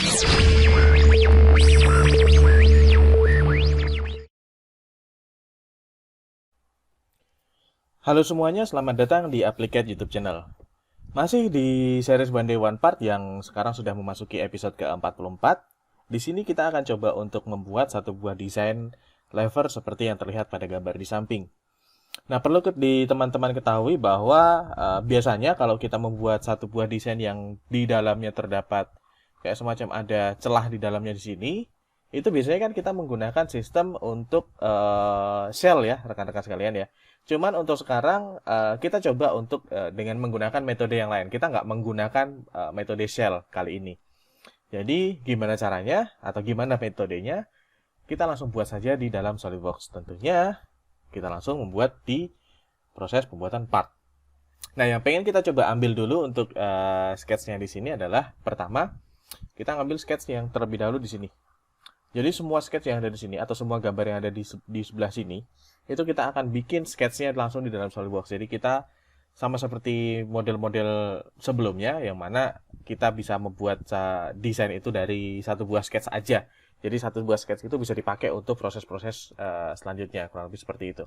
Halo semuanya, selamat datang di Applicat YouTube channel. Masih di series One Day One Part yang sekarang sudah memasuki episode ke-44. Di sini kita akan coba untuk membuat satu buah desain lever seperti yang terlihat pada gambar di samping. Nah, perlu di teman-teman ketahui bahwa biasanya kalau kita membuat satu buah desain yang di dalamnya terdapat kayak semacam ada celah di dalamnya di sini, itu biasanya kan kita menggunakan sistem untuk shell ya, rekan-rekan sekalian ya. Cuman untuk sekarang kita coba untuk dengan menggunakan metode yang lain. Kita nggak menggunakan metode shell kali ini. Jadi gimana caranya atau gimana metodenya? Kita langsung buat saja di dalam SolidWorks. Tentunya kita langsung membuat di proses pembuatan part. Nah, yang pengen kita coba ambil dulu untuk sketch-nya di sini adalah pertama kita ngambil sketch yang terlebih dahulu di sini. Jadi semua sketch yang ada di sini atau semua gambar yang ada di sebelah sini itu kita akan bikin sketch-nya langsung di dalam SolidWorks. Jadi kita sama seperti model-model sebelumnya yang mana kita bisa membuat desain itu dari satu buah sketch aja. Jadi satu buah sketch itu bisa dipakai untuk proses-proses selanjutnya, kurang lebih seperti itu.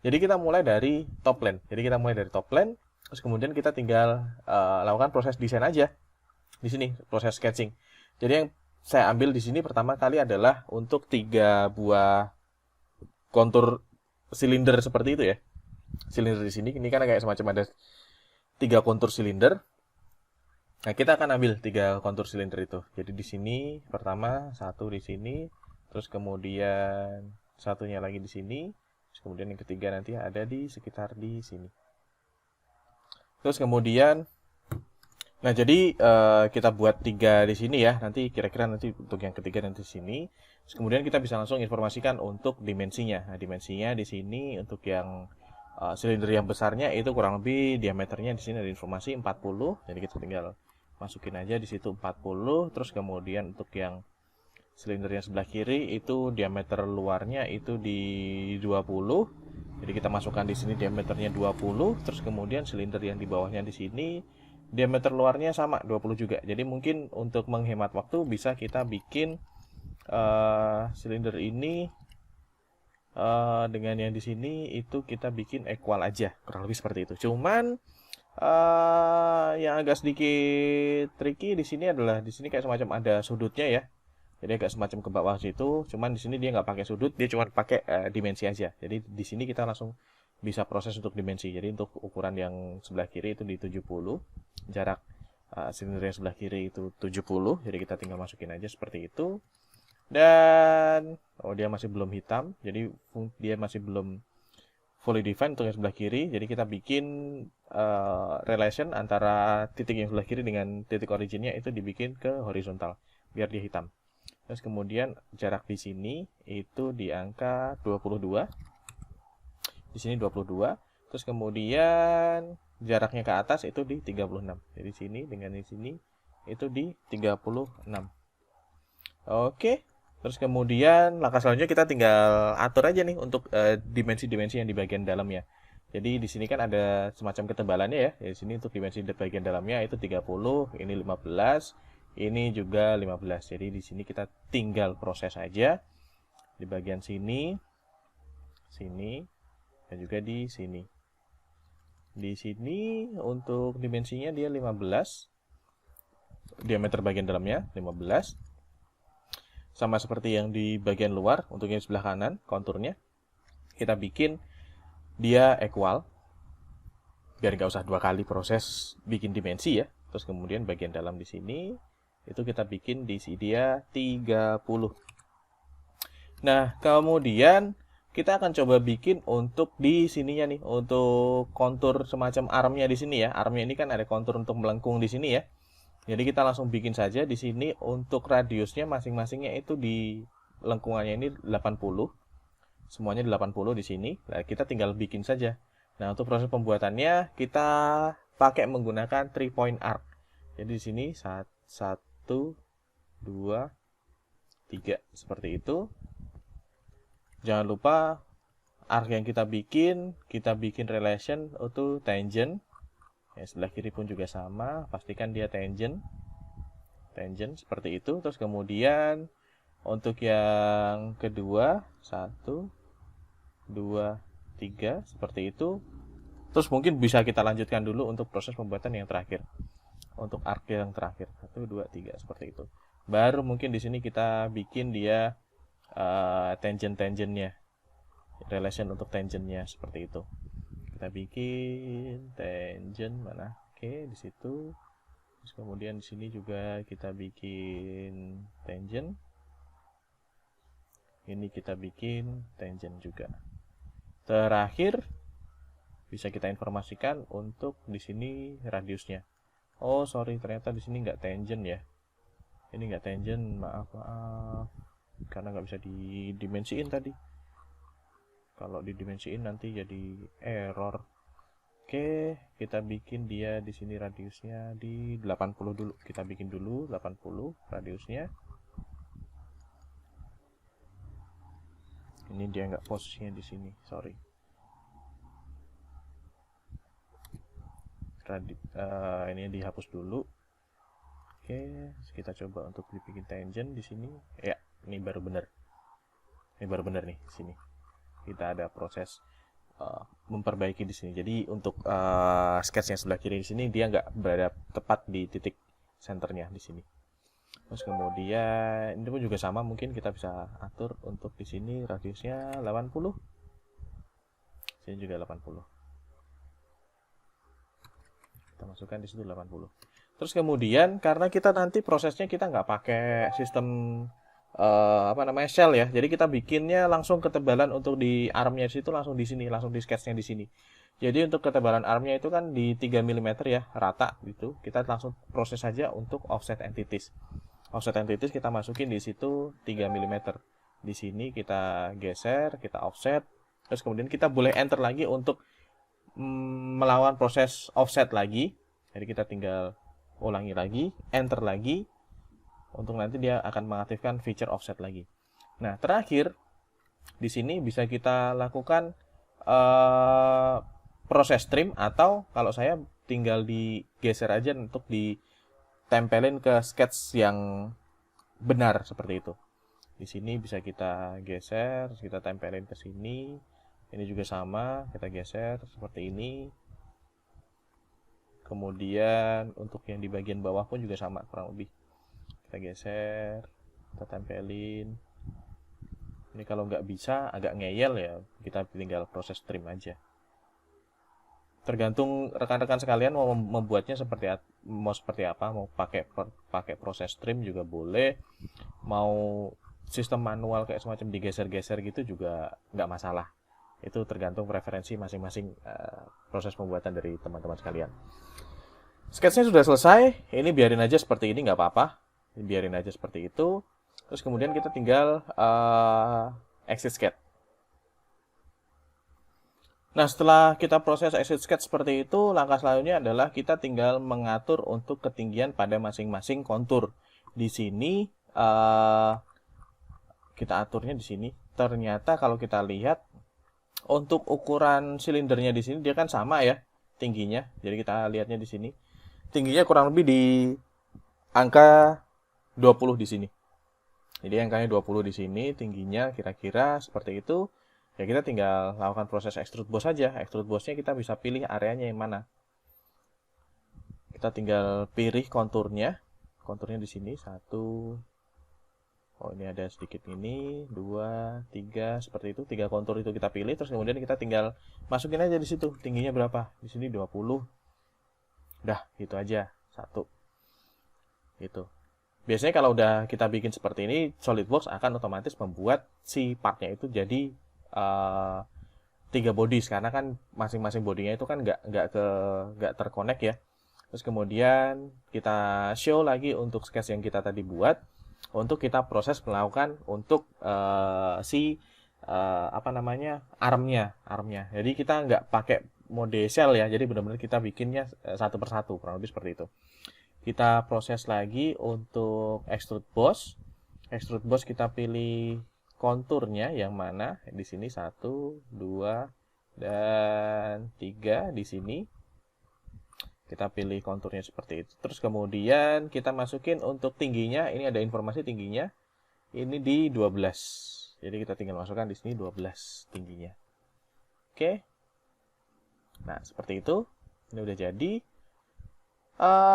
Jadi kita mulai dari top plane. Jadi kita mulai dari top plane, terus kemudian kita tinggal lakukan proses desain aja. Di sini proses sketching. Jadi yang saya ambil di sini pertama kali adalah untuk 3 buah kontur silinder seperti itu ya. Silinder di sini ini kan kayak semacam ada 3 kontur silinder. Nah, kita akan ambil 3 kontur silinder itu. Jadi di sini pertama satu di sini, terus kemudian satunya lagi di sini, terus kemudian yang ketiga nanti ada di sekitar di sini. Terus kemudian nah, jadi kita buat 3 di sini ya. Nanti kira-kira nanti untuk yang ketiga nanti di sini. Terus kemudian kita bisa langsung informasikan untuk dimensinya. Nah, dimensinya di sini untuk yang silinder yang besarnya itu kurang lebih diameternya di sini ada informasi 40. Jadi kita tinggal masukin aja di situ 40. Terus kemudian untuk yang silinder yang sebelah kiri itu diameter luarnya itu di 20. Jadi kita masukkan di sini diameternya 20. Terus kemudian silinder yang di bawahnya di sini diameter luarnya sama 20 juga. Jadi mungkin untuk menghemat waktu bisa kita bikin silinder ini dengan yang di sini itu kita bikin equal aja, kurang lebih seperti itu. Cuman yang agak sedikit tricky di sini adalah di sini kayak semacam ada sudutnya ya. Jadi agak semacam ke bawah situ. Cuman di sini dia nggak pakai sudut, dia cuma pakai dimensi aja. Jadi di sini kita langsung bisa proses untuk dimensi. Jadi untuk ukuran yang sebelah kiri itu di 70. Jarak silinder yang sebelah kiri itu 70. Jadi kita tinggal masukin aja seperti itu. Dan dia masih belum hitam. Jadi dia masih belum fully defined untuk yang sebelah kiri. Jadi kita bikin relation antara titik yang sebelah kiri dengan titik originnya itu dibikin ke horizontal biar dia hitam. Terus kemudian jarak di sini itu di angka 22. Di sini 22. Terus kemudian jaraknya ke atas itu di 36. Jadi sini dengan di sini itu di 36. Oke. Terus kemudian langkah selanjutnya kita tinggal atur aja nih untuk dimensi-dimensi yang di bagian dalamnya. Jadi di sini kan ada semacam ketebalannya ya. Di sini untuk dimensi di bagian dalamnya itu 30, ini 15, ini juga 15. Jadi di sini kita tinggal proses aja di bagian sini, sini, dan juga di sini. Di sini untuk dimensinya dia 15. Diameter bagian dalamnya 15. Sama seperti yang di bagian luar untuk yang sebelah kanan konturnya. Kita bikin dia equal. Biar nggak usah 2 kali proses bikin dimensi ya. Terus kemudian bagian dalam di sini itu kita bikin di sini dia 30. Nah, kemudian kita akan coba bikin untuk di sininya nih, untuk kontur semacam armnya di sini ya. Armnya ini kan ada kontur untuk melengkung di sini ya. Jadi kita langsung bikin saja di sini untuk radiusnya masing-masingnya itu di lengkungannya ini 80. Semuanya 80 di sini. Nah, kita tinggal bikin saja. Nah, untuk proses pembuatannya kita pakai menggunakan 3 point arc. Jadi di sini 1 2 3 seperti itu. Jangan lupa arc yang kita bikin relation itu tangent. Ya, sebelah kiri pun juga sama, pastikan dia tangent. tangent seperti itu. Terus kemudian untuk yang kedua 1 2 3 seperti itu. Terus mungkin bisa kita lanjutkan dulu untuk proses pembuatan yang terakhir. Untuk arc yang terakhir 1 2 3 seperti itu. Baru mungkin di sini kita bikin dia tangent-tangentnya, relation untuk tangentnya seperti itu. Kita bikin tangent mana? Oke, di situ. Terus kemudian di sini juga kita bikin tangent. Ini kita bikin tangent juga. Terakhir bisa kita informasikan untuk di sini radiusnya. Oh, sorry, ternyata di sini nggak tangent ya. Ini nggak tangent, maaf. Karena nggak bisa didimensiin tadi. Kalau didimensiin nanti jadi error. Oke, kita bikin dia di sini radiusnya di 80 dulu. Kita bikin dulu 80 radiusnya. Ini dia nggak posisinya di sini, sorry. Ini dihapus dulu. Oke, kita coba untuk dibikin tangent di sini. Ya, ini baru benar. Ini baru benar nih di sini. Kita ada proses memperbaiki di sini. Jadi untuk sketch yang sebelah kiri di sini dia nggak berada tepat di titik senternya di sini. Terus kemudian ini pun juga sama, mungkin kita bisa atur untuk di sini radiusnya 80. Sini juga 80. Kita masukkan di situ 80. Terus kemudian karena kita nanti prosesnya kita nggak pakai sistem shell ya. Jadi kita bikinnya langsung ketebalan untuk di armnya di situ langsung di sini, langsung di sketchnya di sini. Jadi untuk ketebalan armnya itu kan di 3 mm ya, rata gitu. Kita langsung proses saja untuk offset entities. Offset entities kita masukin di situ 3 mm. Di sini kita geser, kita offset. Terus kemudian kita boleh enter lagi untuk melakukan proses offset lagi. Jadi kita tinggal ulangi lagi, enter lagi. Untuk nanti dia akan mengaktifkan feature offset lagi. Nah, terakhir di sini bisa kita lakukan proses trim, atau kalau saya tinggal digeser aja untuk ditempelin ke sketch yang benar seperti itu. Di sini bisa kita geser, kita tempelin ke sini. Ini juga sama, kita geser seperti ini. Kemudian untuk yang di bagian bawah pun juga sama kurang lebih. Kita geser, kita tempelin. Ini kalau nggak bisa, agak ngeyel ya, kita tinggal proses trim aja. Tergantung rekan-rekan sekalian mau membuatnya seperti apa, mau pakai proses trim juga boleh, mau sistem manual kayak semacam digeser-geser gitu juga nggak masalah. Itu tergantung preferensi masing-masing proses pembuatan dari teman-teman sekalian. Sketchnya sudah selesai, ini biarin aja seperti ini, nggak apa-apa, biarin aja seperti itu. Terus kemudian kita tinggal exit sketch. Nah, setelah kita proses exit sketch seperti itu, langkah selanjutnya adalah kita tinggal mengatur untuk ketinggian pada masing-masing kontur. Di sini kita aturnya di sini. Ternyata kalau kita lihat untuk ukuran silindernya di sini dia kan sama ya tingginya. Jadi kita lihatnya di sini. Tingginya kurang lebih di angka 20 di sini. Jadi angkanya 20 di sini, tingginya kira-kira seperti itu. Ya kita tinggal lakukan proses extrude boss saja. Extrude bossnya kita bisa pilih areanya yang mana. Kita tinggal pilih konturnya. Konturnya di sini 1. Oh, ini ada sedikit ini, 2, 3 seperti itu. 3 kontur itu kita pilih, terus kemudian kita tinggal masukin aja di situ. Tingginya berapa? Di sini 20. Udah, gitu aja. 1. Gitu. Biasanya kalau udah kita bikin seperti ini, SolidWorks akan otomatis membuat si partnya itu jadi 3 bodies, karena kan masing-masing bodinya itu kan nggak terkonek ya. Terus kemudian kita show lagi untuk sketch yang kita tadi buat, untuk kita proses melakukan untuk armnya. Jadi kita nggak pakai mode shell ya, jadi benar-benar kita bikinnya satu persatu, kurang lebih seperti itu. Kita proses lagi untuk extrude boss. Extrude boss kita pilih konturnya yang mana, di sini 1, 2, dan 3 di sini. Kita pilih konturnya seperti itu. Terus kemudian kita masukin untuk tingginya, ini ada informasi tingginya. Ini di 12. Jadi kita tinggal masukkan di sini 12 tingginya. Oke. Nah, seperti itu. Ini udah jadi.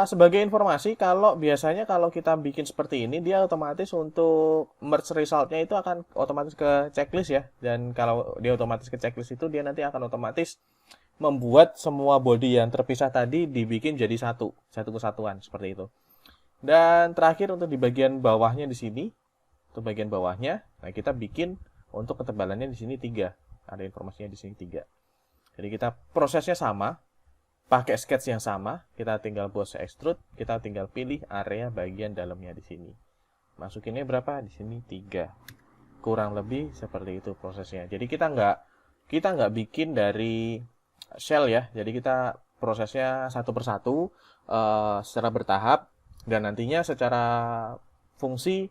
Sebagai informasi, biasanya kalau kita bikin seperti ini, dia otomatis untuk merge resultnya itu akan otomatis ke checklist ya. Dan kalau dia otomatis ke checklist itu, dia nanti akan otomatis membuat semua body yang terpisah tadi dibikin jadi satu kesatuan seperti itu. Dan terakhir untuk di bagian bawahnya di sini, untuk bagian bawahnya, nah kita bikin untuk ketebalannya di sini 3. Ada informasinya di sini 3. Jadi kita prosesnya sama. Pakai sketch yang sama, kita tinggal bose extrude, kita tinggal pilih area bagian dalamnya di sini. Masukinnya berapa? Di sini 3. Kurang lebih seperti itu prosesnya. Jadi kita nggak bikin dari shell ya. Jadi kita prosesnya satu persatu secara bertahap, dan nantinya secara fungsi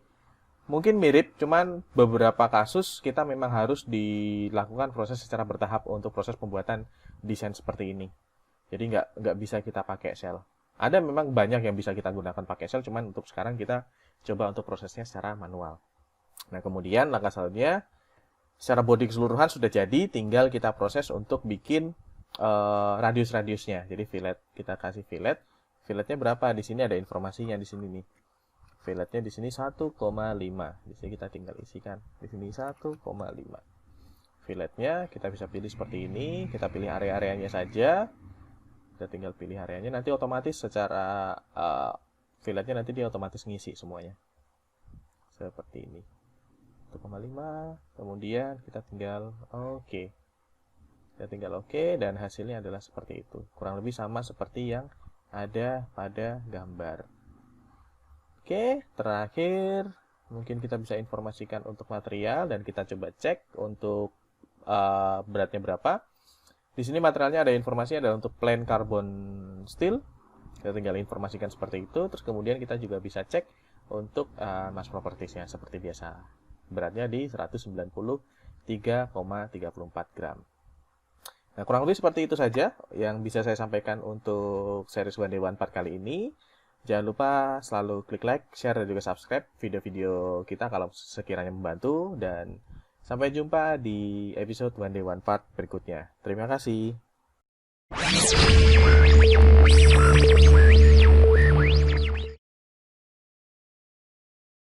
mungkin mirip, cuman beberapa kasus kita memang harus dilakukan proses secara bertahap untuk proses pembuatan desain seperti ini. Jadi nggak bisa kita pakai shell. Ada memang banyak yang bisa kita gunakan pakai shell, cuman untuk sekarang kita coba untuk prosesnya secara manual. Nah, kemudian langkah selanjutnya, secara body keseluruhan sudah jadi, tinggal kita proses untuk bikin radius-radiusnya. Jadi fillet, kita kasih fillet. Filletnya berapa? Di sini ada informasinya di sini nih. Filletnya di sini 1,5. Di sini kita tinggal isikan. Di sini 1,5. Filletnya kita bisa pilih seperti ini. Kita pilih area-areanya saja. Kita tinggal pilih areanya, nanti otomatis secara filletnya nanti dia otomatis ngisi semuanya seperti ini. 1,5. Kemudian kita tinggal oke. Kita tinggal oke, dan hasilnya adalah seperti itu. Kurang lebih sama seperti yang ada pada gambar. Oke, terakhir mungkin kita bisa informasikan untuk material, dan kita coba cek untuk beratnya berapa. Di sini materialnya ada informasi, ada untuk plain carbon steel. Kita tinggal informasikan seperti itu. Terus kemudian kita juga bisa cek untuk mass properties-nya seperti biasa. Beratnya di 193,34 gram. Nah, kurang lebih seperti itu saja yang bisa saya sampaikan untuk series One Day One Part kali ini. Jangan lupa selalu klik like, share, dan juga subscribe video-video kita kalau sekiranya membantu. Dan sampai jumpa di episode One Day One Part berikutnya. Terima kasih.